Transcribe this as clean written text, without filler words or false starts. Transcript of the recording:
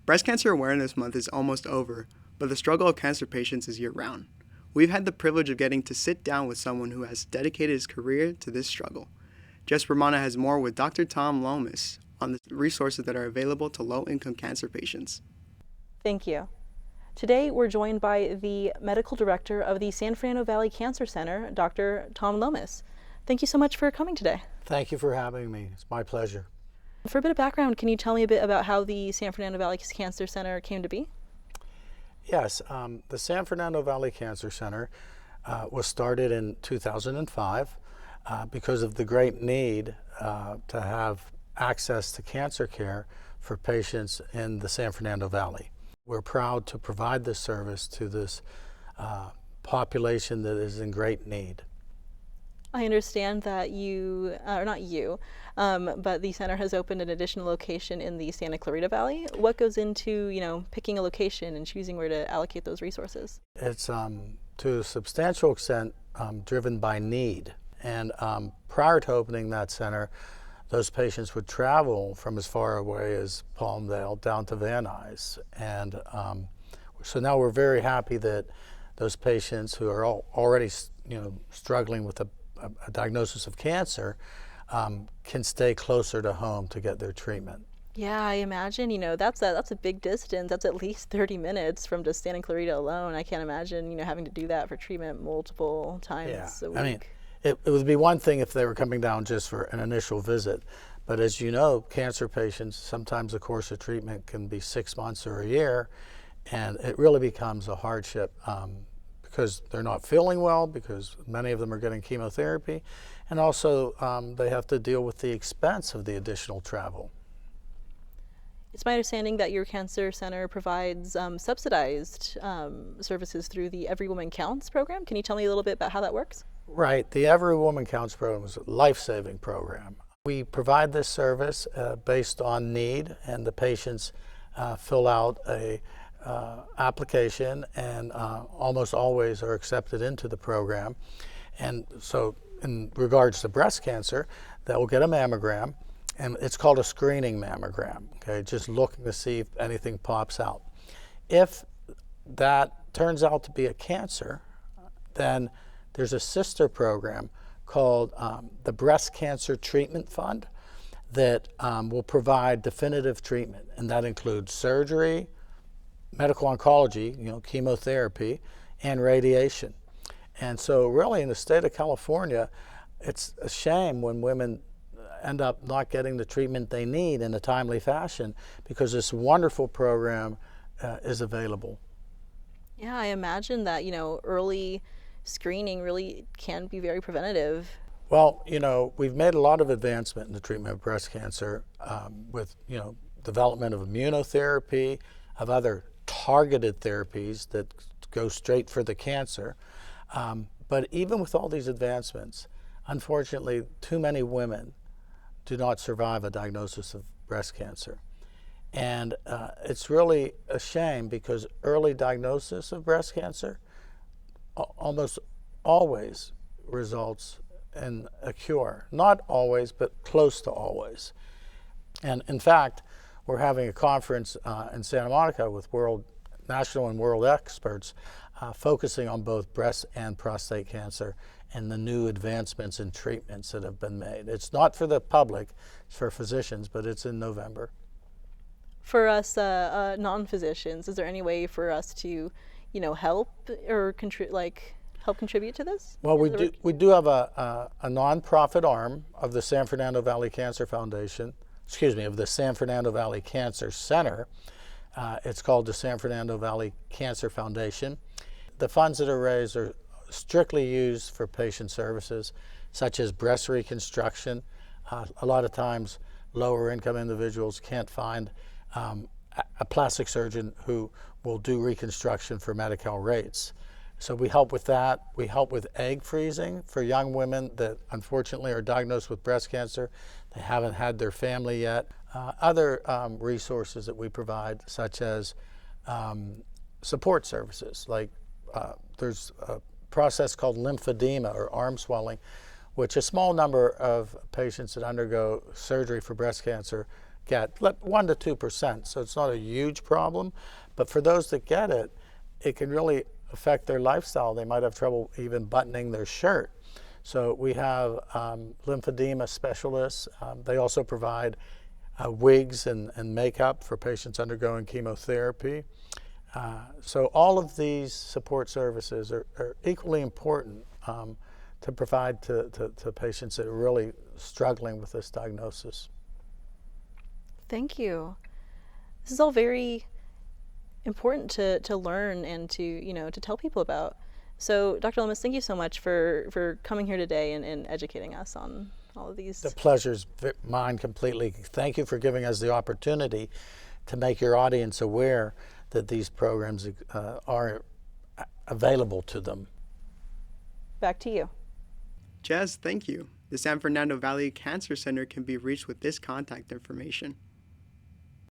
Breast Cancer Awareness Month is almost over, but the struggle of cancer patients is year-round. We've had the privilege of getting to sit down with someone who has dedicated his career to this struggle. Jess Brumana has more with Dr. Tom Lomas on the resources that are available to low-income cancer patients. Thank you. Today, we're joined by the medical director of the San Fernando Valley Cancer Center, Dr. Tom Lomas. Thank you so much for coming today. Thank you for having me. It's my pleasure. For a bit of background, can you tell me a bit about how the San Fernando Valley Cancer Center came to be? Yes, the San Fernando Valley Cancer Center was started in 2005 because of the great need to have access to cancer care for patients in the San Fernando Valley. We're proud to provide this service to this population that is in great need. I understand that but the center has opened an additional location in the Santa Clarita Valley. What goes into, picking a location and choosing where to allocate those resources? It's to a substantial extent driven by need. And prior to opening that center, those patients would travel from as far away as Palmdale down to Van Nuys. And so now we're very happy that those patients who are already struggling with a diagnosis of cancer can stay closer to home to get their treatment. Yeah, I imagine, that's a big distance. That's at least 30 minutes from just Santa Clarita alone. I can't imagine, having to do that for treatment multiple times a week. I mean, it would be one thing if they were coming down just for an initial visit. But as you know, cancer patients, sometimes the course of treatment can be 6 months or a year, and it really becomes a hardship because they're not feeling well, because many of them are getting chemotherapy, and also they have to deal with the expense of the additional travel. It's my understanding that your cancer center provides subsidized services through the Every Woman Counts program. Can you tell me a little bit about how that works? Right. The Every Woman Counts program is a life-saving program. We provide this service based on need, and the patients fill out a application and almost always are accepted into the program. And so in regards to breast cancer, that will get a mammogram, and it's called a screening mammogram, okay, just looking to see if anything pops out. If that turns out to be a cancer, then there's a sister program called the Breast Cancer Treatment Fund that will provide definitive treatment, and that includes surgery, medical oncology, chemotherapy, and radiation. And so really in the state of California, it's a shame when women end up not getting the treatment they need in a timely fashion because this wonderful program is available. Yeah, I imagine that, early screening really can be very preventative. Well, we've made a lot of advancement in the treatment of breast cancer with, development of immunotherapy, of other targeted therapies that go straight for the cancer. But even with all these advancements, unfortunately, too many women do not survive a diagnosis of breast cancer. And it's really a shame because early diagnosis of breast cancer almost always results in a cure. Not always, but close to always. And in fact, we're having a conference in Santa Monica with national and world experts focusing on both breast and prostate cancer and the new advancements in treatments that have been made. It's not for the public, it's for physicians, but it's in November. For us non-physicians, is there any way for us to help or help contribute to this? Well, we do have a nonprofit arm of the San Fernando Valley Cancer Foundation, of the San Fernando Valley Cancer Center. It's called the San Fernando Valley Cancer Foundation. The funds that are raised are strictly used for patient services, such as breast reconstruction. A lot of times, lower income individuals can't find a plastic surgeon who will do reconstruction for Medi-Cal rates. So we help with that. We help with egg freezing for young women that unfortunately are diagnosed with breast cancer. They haven't had their family yet. Other resources that we provide, such as support services, like there's a process called lymphedema or arm swelling, which a small number of patients that undergo surgery for breast cancer get, 1 to 2%, so it's not a huge problem. But for those that get it, it can really affect their lifestyle. They might have trouble even buttoning their shirt. So we have lymphedema specialists. They also provide wigs and makeup for patients undergoing chemotherapy. So all of these support services are equally important to provide to patients that are really struggling with this diagnosis. Thank you. This is all very important to learn and to tell people about. So, Dr. Lemus, thank you so much for coming here today and educating us on all of these. The pleasure's mine completely. Thank you for giving us the opportunity to make your audience aware that these programs are available to them. Back to you. Jess, thank you. The San Fernando Valley Cancer Center can be reached with this contact information.